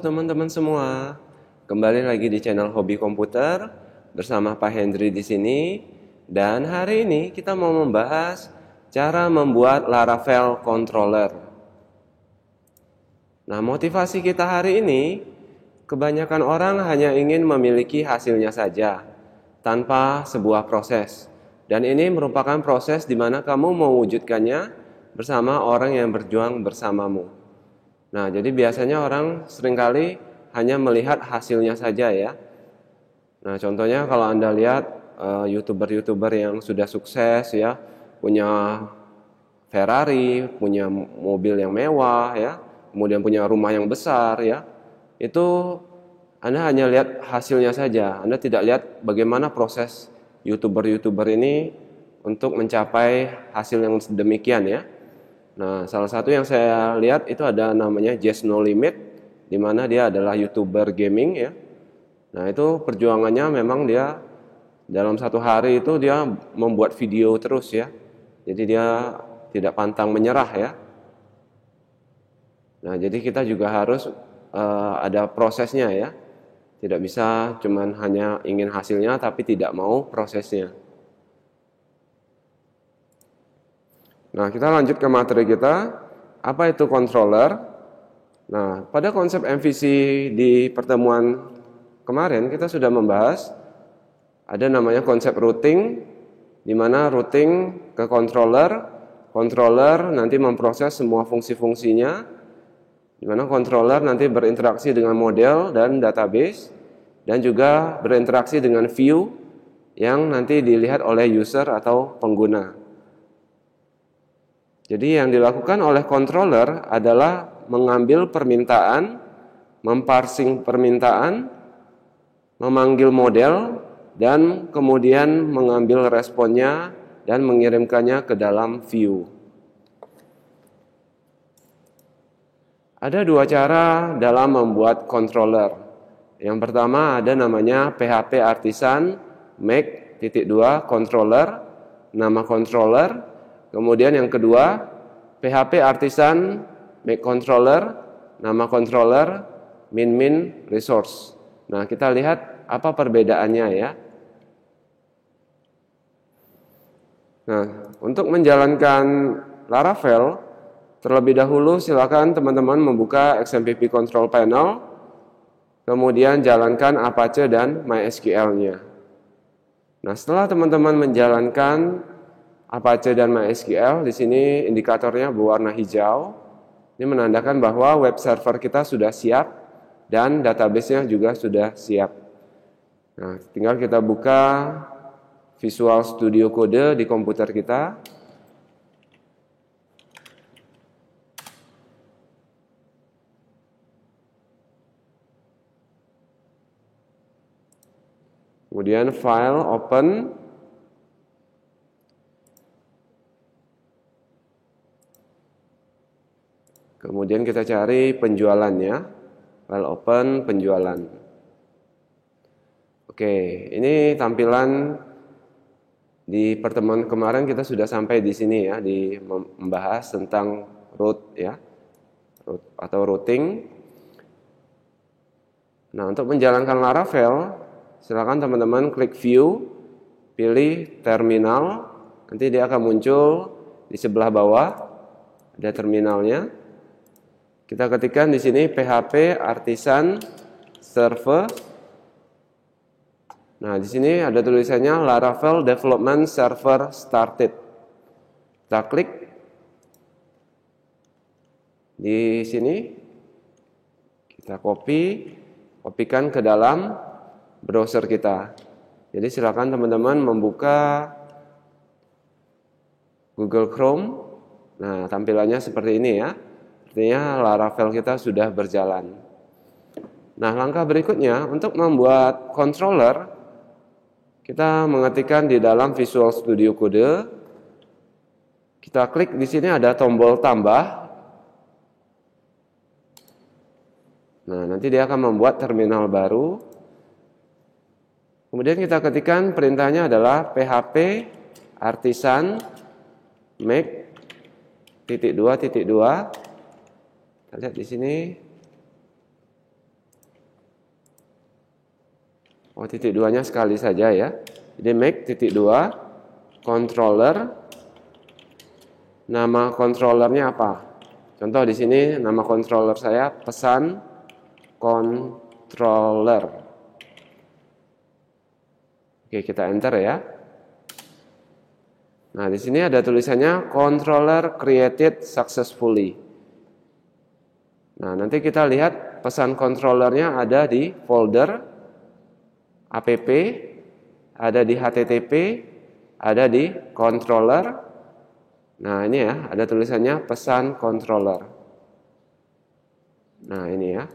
teman-teman semua, kembali lagi di channel Hobi Komputer bersama Pak Hendri di sini. Dan hari ini kita mau membahas cara membuat Laravel controller. Nah, motivasi kita hari ini, kebanyakan orang hanya ingin memiliki hasilnya saja tanpa sebuah proses. Dan ini merupakan proses di mana kamu mewujudkannya bersama orang yang berjuang bersamamu. Nah, jadi biasanya orang seringkali hanya melihat hasilnya saja ya. Nah, contohnya kalau Anda lihat YouTuber-YouTuber yang sudah sukses ya, punya Ferrari, punya mobil yang mewah ya, kemudian punya rumah yang besar ya. Itu Anda hanya lihat hasilnya saja. Anda tidak lihat bagaimana proses YouTuber-YouTuber ini untuk mencapai hasil yang demikian ya. Nah, salah satu yang saya lihat itu ada namanya Just No Limit, di mana dia adalah YouTuber gaming ya. Nah, itu perjuangannya memang dia dalam satu hari itu dia membuat video terus ya. Jadi dia tidak pantang menyerah ya. Nah, jadi kita juga harus ada prosesnya ya. Tidak bisa cuman hanya ingin hasilnya tapi tidak mau prosesnya. Nah, kita lanjut ke materi kita. Apa itu controller? Nah, pada konsep MVC di pertemuan kemarin kita sudah membahas ada namanya konsep routing, di mana routing ke controller, controller nanti memproses semua fungsi-fungsinya, di mana controller nanti berinteraksi dengan model dan database, dan juga berinteraksi dengan view yang nanti dilihat oleh user atau pengguna. Jadi yang dilakukan oleh controller adalah mengambil permintaan, memparsing permintaan, memanggil model, dan kemudian mengambil responnya dan mengirimkannya ke dalam view. Ada dua cara dalam membuat controller. Yang pertama ada namanya PHP Artisan Make.2 controller, nama controller. Kemudian yang kedua, PHP Artisan Make Controller, nama controller, min resource. Nah, kita lihat apa perbedaannya ya. Nah, untuk menjalankan Laravel, terlebih dahulu silakan teman-teman membuka XMPP Control Panel, kemudian jalankan Apache dan MySQL-nya. Nah, setelah teman-teman menjalankan Apache dan MySQL, di sini indikatornya berwarna hijau. Ini menandakan bahwa web server kita sudah siap dan database-nya juga sudah siap. Nah, tinggal kita buka Visual Studio Code di komputer kita. Kemudian file open. Kemudian kita cari penjualannya, file open penjualan. Oke, ini tampilan di pertemuan kemarin kita sudah sampai di sini ya, di membahas tentang root ya, root atau routing. Nah, untuk menjalankan Laravel, silakan teman-teman klik view, pilih terminal, nanti dia akan muncul di sebelah bawah ada terminalnya. Kita ketikkan di sini PHP Artisan Server. Nah, di sini ada tulisannya Laravel Development Server Started. Kita klik di sini. Kita kopikan ke dalam browser kita. Jadi silakan teman-teman membuka Google Chrome. Nah, tampilannya seperti ini ya. Artinya Laravel kita sudah berjalan. Nah, langkah berikutnya untuk membuat controller, kita mengetikkan di dalam Visual Studio Code. Kita klik di sini ada tombol tambah. Nah, nanti dia akan membuat terminal baru. Kemudian kita ketikkan perintahnya adalah PHP Artisan Make.2.2. Kita lihat di sini. Oh, titik 2-nya sekali saja ya. Jadi make titik 2 controller. Nama controllernya apa? Contoh di sini nama controller saya pesan controller. Oke, kita enter ya. Nah, di sini ada tulisannya controller created successfully. Nah, nanti kita lihat pesan controllernya ada di folder app, ada di http, ada di controller. Nah, ini ya, ada tulisannya pesan controller. Nah, ini ya.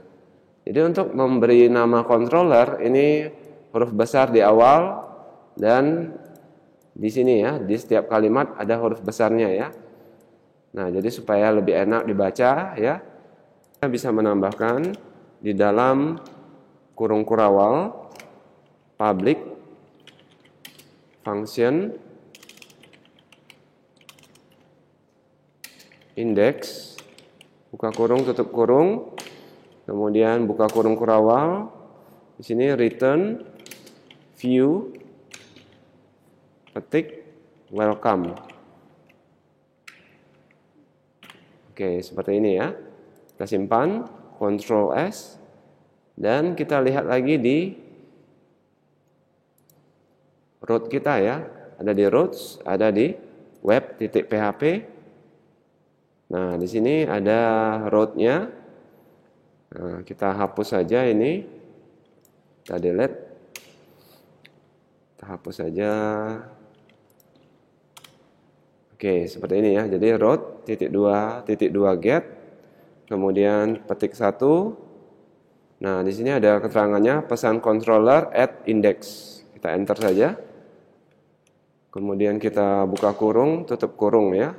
Jadi untuk memberi nama controller, ini huruf besar di awal dan di sini ya, di setiap kalimat ada huruf besarnya ya. Nah, jadi supaya lebih enak dibaca ya, kita bisa menambahkan di dalam kurung kurawal public function index, buka kurung tutup kurung, kemudian buka kurung kurawal. Di sini return view petik welcome. Oke, seperti ini ya. Kita simpan, Ctrl S, dan kita lihat lagi di root kita ya. Ada di roots, ada di web.php. Nah, di sini ada root-nya. Nah, kita hapus saja ini. Kita delete. Kita hapus saja. Oke, seperti ini ya. Jadi root .2 get, kemudian petik 1. Nah, di sini ada keterangannya pesan controller add index. Kita enter saja. Kemudian kita buka kurung, tutup kurung ya.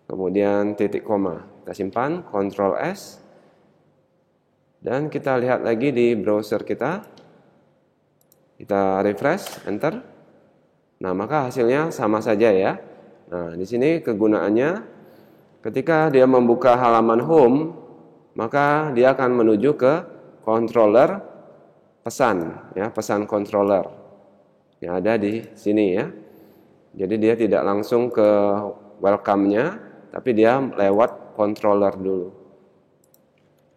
Kemudian titik koma. Kita simpan, Ctrl S. Dan kita lihat lagi di browser kita. Kita refresh, enter. Nah, maka hasilnya sama saja ya. Nah, di sini kegunaannya ketika dia membuka halaman home, maka dia akan menuju ke controller pesan ya, pesan controller yang ada di sini ya. Jadi dia tidak langsung ke welcome-nya, tapi dia lewat controller dulu.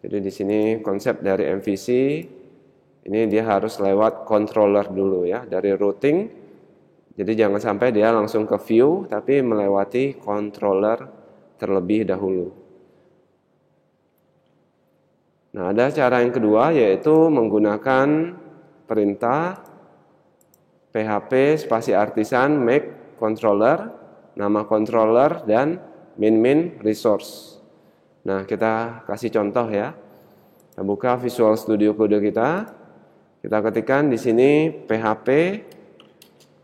Jadi di sini konsep dari MVC ini dia harus lewat controller dulu ya, dari routing. Jadi jangan sampai dia langsung ke view, tapi melewati controller terlebih dahulu. Nah, ada cara yang kedua yaitu menggunakan perintah php spasi artisan make controller, nama controller dan min resource. Nah, kita kasih contoh ya. Kita buka Visual Studio Code kita. Kita ketikkan di sini php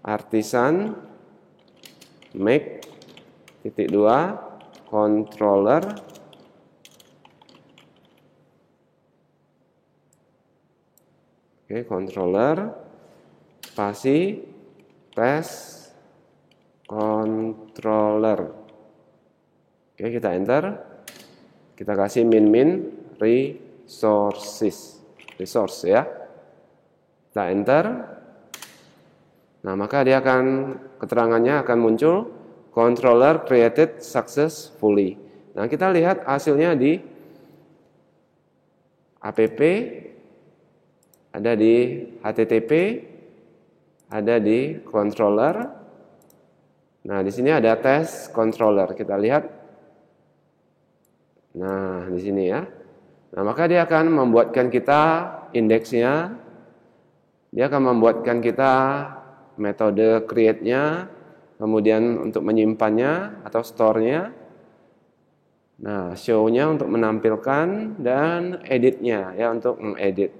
artisan make .2 controller. Oke, controller spasi paste controller. Oke, kita enter. Kita kasih min resource ya. Kita enter. Nah, maka dia keterangannya akan muncul controller created successfully. Nah, kita lihat hasilnya di app, ada di http, ada di controller. Nah, di sini ada test controller. Kita lihat. Nah, di sini ya. Nah, maka dia akan membuatkan kita indeksnya. Dia akan membuatkan kita metode create-nya, kemudian untuk menyimpannya atau store-nya. Nah, show-nya untuk menampilkan dan edit-nya ya untuk mengedit.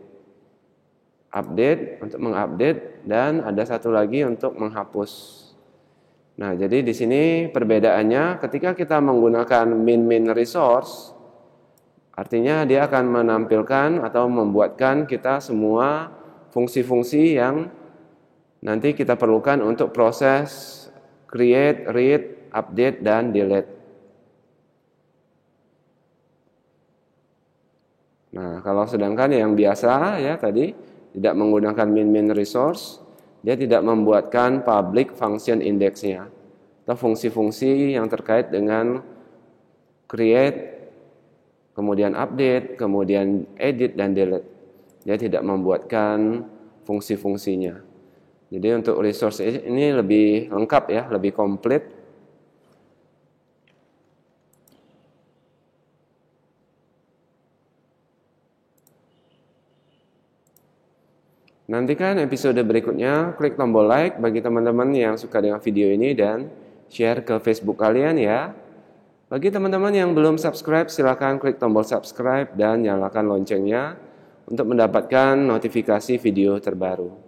Update untuk mengupdate dan ada satu lagi untuk menghapus. Nah, jadi di sini perbedaannya ketika kita menggunakan min resource, artinya dia akan menampilkan atau membuatkan kita semua fungsi-fungsi yang nanti kita perlukan untuk proses create, read, update, dan delete. Nah, kalau sedangkan yang biasa ya tadi, tidak menggunakan min resource, dia tidak membuatkan public function index-nya atau fungsi-fungsi yang terkait dengan create, kemudian update, kemudian edit dan delete. Dia tidak membuatkan fungsi-fungsinya. Jadi untuk resource ini lebih lengkap ya, lebih komplit. Nantikan episode berikutnya, klik tombol like bagi teman-teman yang suka dengan video ini dan share ke Facebook kalian ya. Bagi teman-teman yang belum subscribe, silakan klik tombol subscribe dan nyalakan loncengnya untuk mendapatkan notifikasi video terbaru.